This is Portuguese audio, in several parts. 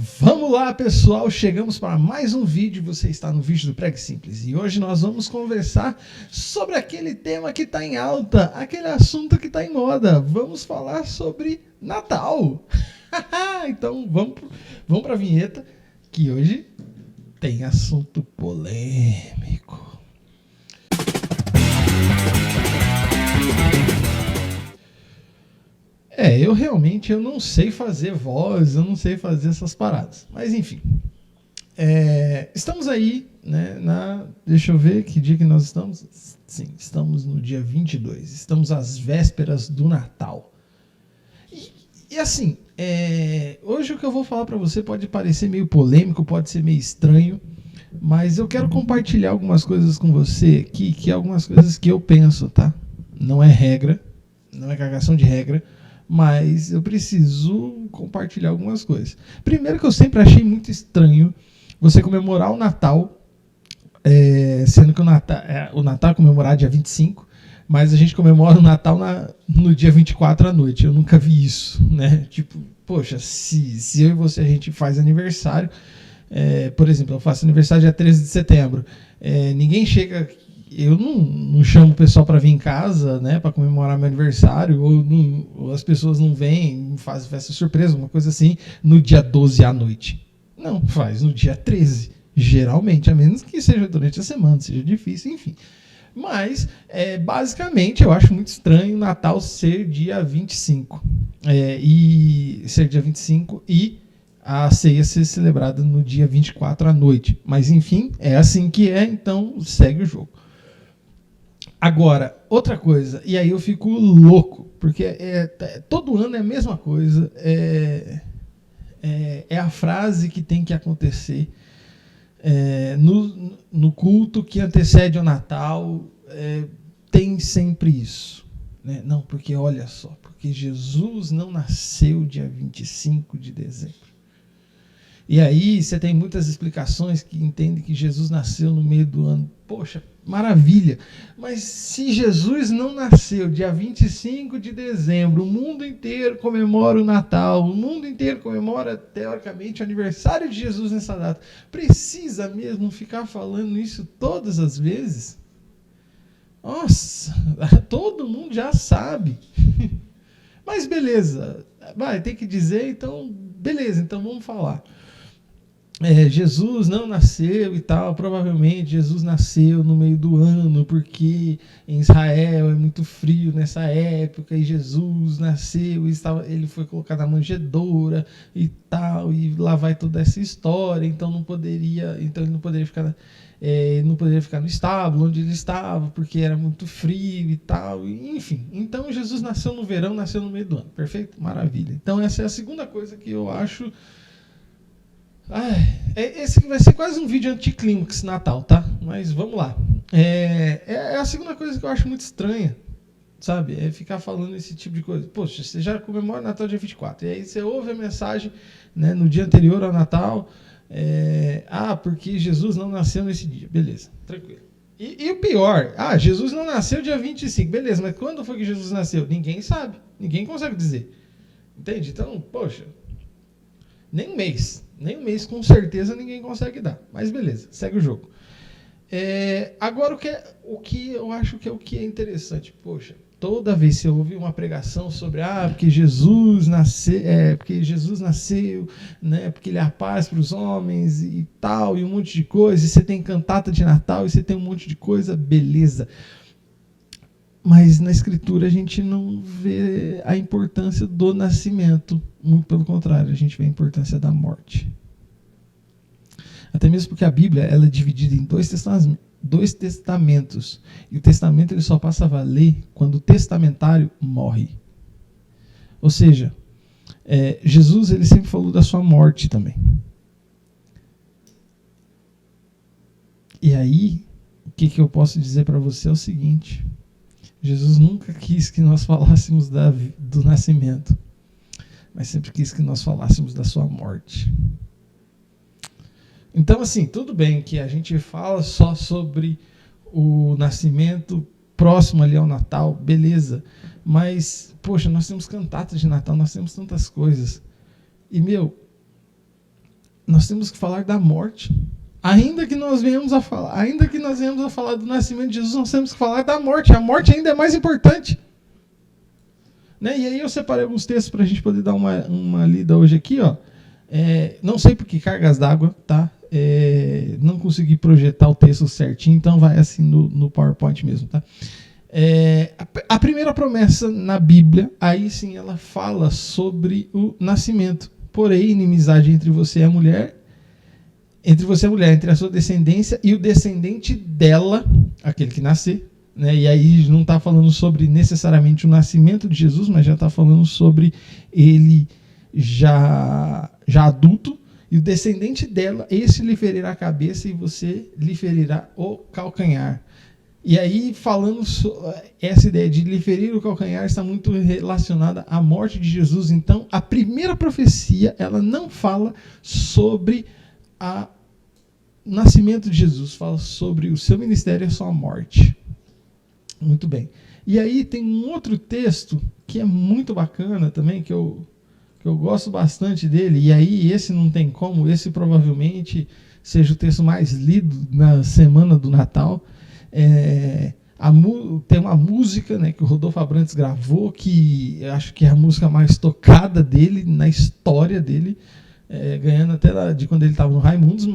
Vamos lá, pessoal, chegamos para mais um vídeo. Você está no vídeo do Preg Simples e hoje nós vamos conversar sobre aquele tema que está em alta, aquele assunto que está em moda. Vamos falar sobre Natal. Então vamos para a vinheta, que hoje tem assunto polêmico. Eu não sei fazer voz, eu não sei fazer essas paradas. Mas enfim, estamos aí, né, deixa eu ver que dia que nós estamos. Sim, estamos no dia 22, estamos às vésperas do Natal. E assim, hoje o que eu vou falar para você pode parecer meio polêmico, pode ser meio estranho, mas eu quero compartilhar algumas coisas com você aqui, que é algumas coisas que eu penso, tá? Não é regra, não é cagação de regra, mas eu preciso compartilhar algumas coisas. Primeiro, que eu sempre achei muito estranho você comemorar o Natal, sendo que o Natal é comemorado dia 25, mas a gente comemora o Natal no dia 24 à noite. Eu nunca vi isso, né? Tipo, poxa, se eu e você a gente faz aniversário, por exemplo, eu faço aniversário dia 13 de setembro, ninguém chega... Eu não chamo o pessoal para vir em casa, né, para comemorar meu aniversário, ou as pessoas não vêm, fazem festa surpresa, uma coisa assim, no dia 12 à noite. Não, faz no dia 13, geralmente, a menos que seja durante a semana, seja difícil, enfim. Mas, basicamente, eu acho muito estranho o Natal ser dia 25. E ser dia 25 e a ceia ser celebrada no dia 24 à noite. Mas, enfim, é assim que é, então segue o jogo. Agora, outra coisa, e aí eu fico louco, porque todo ano é a mesma coisa, é a frase que tem que acontecer no culto que antecede o Natal, tem sempre isso. Né? Não, porque olha só, porque Jesus não nasceu dia 25 de dezembro. E aí você tem muitas explicações que entendem que Jesus nasceu no meio do ano. Poxa, maravilha. Mas se Jesus não nasceu dia 25 de dezembro, o mundo inteiro comemora o Natal, o mundo inteiro comemora, teoricamente, o aniversário de Jesus nessa data. Precisa mesmo ficar falando isso todas as vezes? Nossa, todo mundo já sabe. Mas beleza, tem que dizer, então, beleza, então vamos falar. Jesus não nasceu e tal, provavelmente Jesus nasceu no meio do ano, porque em Israel é muito frio nessa época, e Jesus nasceu, ele foi colocado na manjedoura e tal, e lá vai toda essa história, então ele não poderia ficar no estábulo onde ele estava, porque era muito frio e tal, enfim. Então Jesus nasceu no verão, nasceu no meio do ano, perfeito? Maravilha. Então essa é a segunda coisa que eu acho... esse vai ser quase um vídeo anticlímax Natal, tá? Mas vamos lá. É a segunda coisa que eu acho muito estranha, sabe? É ficar falando esse tipo de coisa. Poxa, você já comemora o Natal dia 24, e aí você ouve a mensagem, né, no dia anterior ao Natal, porque Jesus não nasceu nesse dia. Beleza, tranquilo. E o pior, Jesus não nasceu dia 25, beleza, mas quando foi que Jesus nasceu? Ninguém sabe, ninguém consegue dizer. Entende? Então, poxa, nem um mês com certeza ninguém consegue dar. Mas beleza, segue o jogo. Agora, o que eu acho que é o que é interessante. Poxa, toda vez que eu ouvi uma pregação sobre porque Jesus nasceu, né, porque ele é a paz para os homens e tal, e um monte de coisa, e você tem cantata de Natal, e você tem um monte de coisa, beleza. Mas na Escritura a gente não vê a importância do nascimento. Muito pelo contrário, a gente vê a importância da morte. Até mesmo porque a Bíblia ela é dividida em dois testamentos. E o testamento ele só passa a valer quando o testamentário morre. Ou seja, Jesus ele sempre falou da sua morte também. E aí, o que eu posso dizer para você é o seguinte... Jesus nunca quis que nós falássemos do nascimento, mas sempre quis que nós falássemos da sua morte. Então, assim, tudo bem que a gente fala só sobre o nascimento próximo ali ao Natal, beleza, mas, poxa, nós temos cantatas de Natal, nós temos tantas coisas. E, nós temos que falar da morte. Ainda que nós venhamos a falar do nascimento de Jesus, nós temos que falar da morte. A morte ainda é mais importante. Né? E aí eu separei alguns textos para a gente poder dar uma lida hoje aqui. Ó. Não sei por que cargas d'água, tá? Não consegui projetar o texto certinho, então vai assim no PowerPoint mesmo. Tá? A primeira promessa na Bíblia, aí sim ela fala sobre o nascimento. Porém, inimizade entre você e a mulher, entre a sua descendência e o descendente dela, aquele que nascer. Né? E aí não está falando sobre necessariamente o nascimento de Jesus, mas já está falando sobre ele já adulto, e o descendente dela, esse lhe ferirá a cabeça e você lhe ferirá o calcanhar. E aí, falando essa ideia de lhe ferir o calcanhar está muito relacionada à morte de Jesus. Então, a primeira profecia, ela não fala sobre o nascimento de Jesus, fala sobre o seu ministério e a sua morte. Muito bem. E aí tem um outro texto que é muito bacana também, que eu gosto bastante dele, e aí esse não tem como, esse provavelmente seja o texto mais lido na semana do Natal. Tem uma música, né, que o Rodolfo Abrantes gravou, que eu acho que é a música mais tocada dele, na história dele, ganhando até de quando ele estava no Raimundos,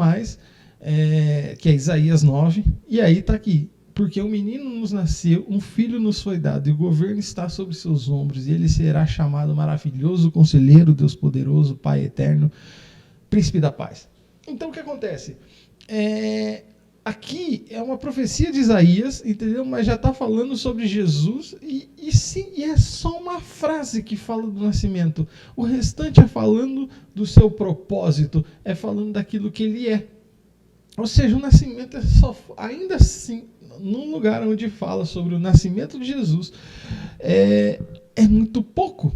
que é Isaías 9, e aí está aqui: porque um menino nos nasceu, um filho nos foi dado, e o governo está sobre seus ombros, e ele será chamado Maravilhoso, Conselheiro, Deus Poderoso, Pai Eterno, Príncipe da Paz. Então o que acontece? Aqui é uma profecia de Isaías, entendeu? Mas já está falando sobre Jesus, e é só uma frase que fala do nascimento. O restante é falando do seu propósito, é falando daquilo que ele é. Ou seja, o nascimento é só, ainda assim, num lugar onde fala sobre o nascimento de Jesus, é muito pouco.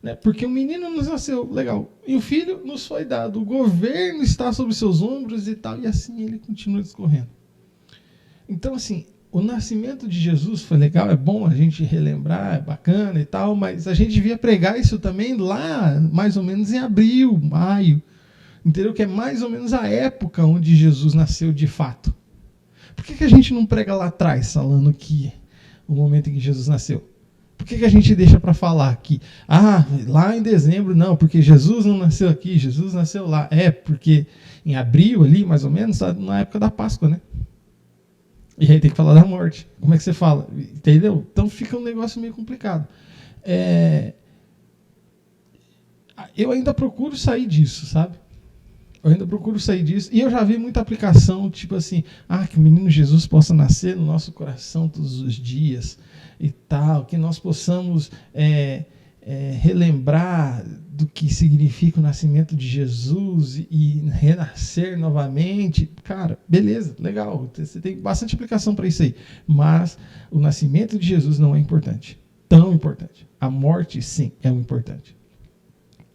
Né? Porque o menino nos nasceu, legal, e o filho nos foi dado, o governo está sobre seus ombros e tal, e assim ele continua discorrendo. Então, assim, o nascimento de Jesus foi legal, é bom a gente relembrar, é bacana e tal, mas a gente devia pregar isso também lá, mais ou menos em abril, maio, entendeu? Que é mais ou menos a época onde Jesus nasceu de fato. Por que a gente não prega lá atrás, falando que o momento em que Jesus nasceu? Por que a gente deixa para falar aqui? Lá em dezembro, não, porque Jesus não nasceu aqui, Jesus nasceu lá. Porque em abril ali, mais ou menos, está na época da Páscoa, né? E aí tem que falar da morte. Como é que você fala? Entendeu? Então fica um negócio meio complicado. Eu ainda procuro sair disso, sabe? E eu já vi muita aplicação, tipo assim, que o menino Jesus possa nascer no nosso coração todos os dias e tal, que nós possamos relembrar do que significa o nascimento de Jesus e renascer novamente. Cara, beleza, legal, você tem bastante aplicação para isso aí, mas o nascimento de Jesus não é importante, tão importante. A morte, sim, é o importante.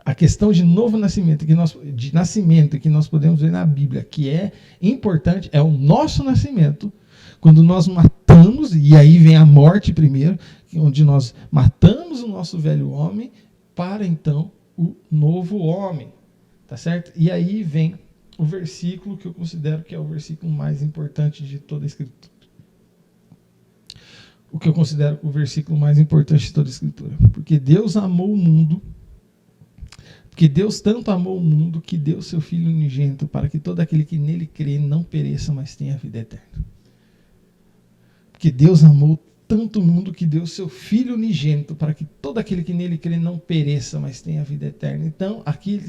A questão de novo nascimento, de nascimento que nós podemos ver na Bíblia, que é importante, é o nosso nascimento, quando nós matamos, e aí vem a morte primeiro, onde nós matamos o nosso velho homem, para então o novo homem, tá certo? E aí vem o versículo que eu considero que é o versículo mais importante de toda a Escritura. O que eu considero o versículo mais importante de toda a Escritura. Porque Deus amou o mundo, porque Deus tanto amou o mundo que deu seu Filho unigênito para que todo aquele que nele crê não pereça, mas tenha a vida eterna. Porque Deus amou tanto o mundo que deu seu Filho unigênito para que todo aquele que nele crê não pereça, mas tenha a vida eterna. Então, aqui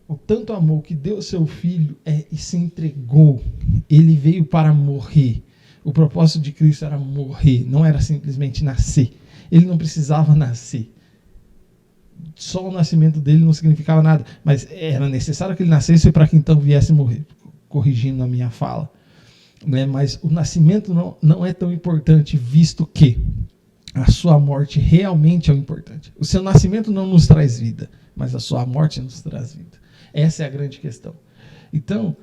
o tanto amor que deu seu Filho e se entregou. Ele veio para morrer. O propósito de Cristo era morrer, não era simplesmente nascer. Ele não precisava nascer. Só o nascimento dele não significava nada, mas era necessário que ele nascesse para que então viesse morrer, corrigindo a minha fala. Né? Mas o nascimento não é tão importante, visto que a sua morte realmente é o importante. O seu nascimento não nos traz vida, mas a sua morte nos traz vida. Essa é a grande questão. Então,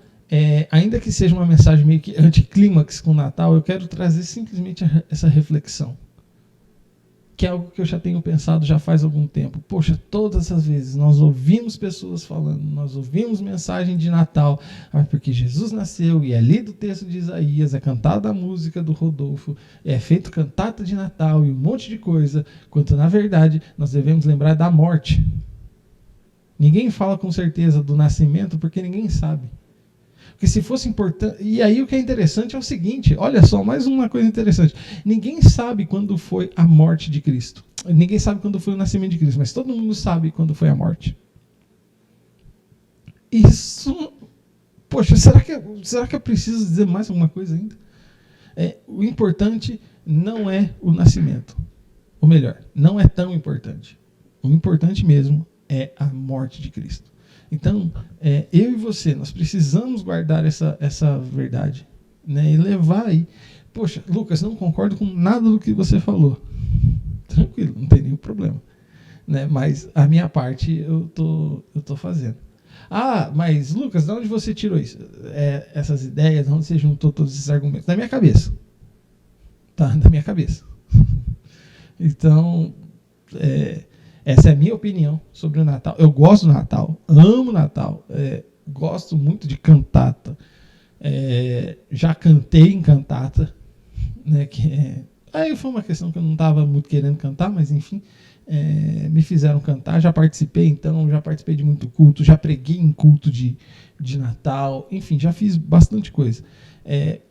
ainda que seja uma mensagem meio que anticlímax com o Natal, eu quero trazer simplesmente essa reflexão. que é algo que eu já tenho pensado já faz algum tempo. Poxa, todas as vezes nós ouvimos pessoas falando, nós ouvimos mensagem de Natal, porque Jesus nasceu e é lido o texto de Isaías, é cantada a música do Rodolfo, é feito cantata de Natal e um monte de coisa, quanto na verdade nós devemos lembrar da morte. Ninguém fala com certeza do nascimento porque ninguém sabe. Porque se fosse importante... E aí o que é interessante é o seguinte, olha só, mais uma coisa interessante. Ninguém sabe quando foi a morte de Cristo. Ninguém sabe quando foi o nascimento de Cristo, mas todo mundo sabe quando foi a morte. Isso... Poxa, será que eu preciso dizer mais alguma coisa ainda? O importante não é o nascimento. Ou melhor, não é tão importante. O importante mesmo é a morte de Cristo. Então, eu e você, nós precisamos guardar essa verdade, né, e levar aí. Poxa, Lucas, não concordo com nada do que você falou. Tranquilo, não tem nenhum problema. Né, mas a minha parte eu tô fazendo. Ah, mas Lucas, de onde você tirou isso? Essas ideias, de onde você juntou todos esses argumentos? Da minha cabeça. Tá, da minha cabeça. Então, essa é a minha opinião sobre o Natal. Eu gosto do Natal, amo o Natal, gosto muito de cantata. Já cantei em cantata, né, aí foi uma questão que eu não estava muito querendo cantar, mas enfim, me fizeram cantar. Já participei de muito culto, já preguei em culto de Natal, enfim, já fiz bastante coisa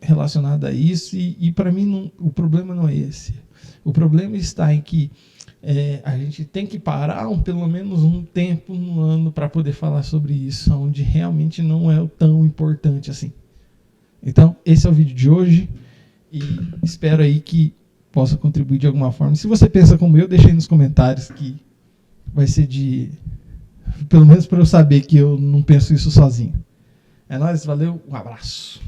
relacionada a isso. E para mim o problema não é esse. O problema está em que a gente tem que parar pelo menos um tempo no ano para poder falar sobre isso, onde realmente não é tão importante assim. Então, esse é o vídeo de hoje e espero aí que possa contribuir de alguma forma. Se você pensa como eu, deixa aí nos comentários, que vai ser pelo menos para eu saber que eu não penso isso sozinho. É nóis, valeu, um abraço.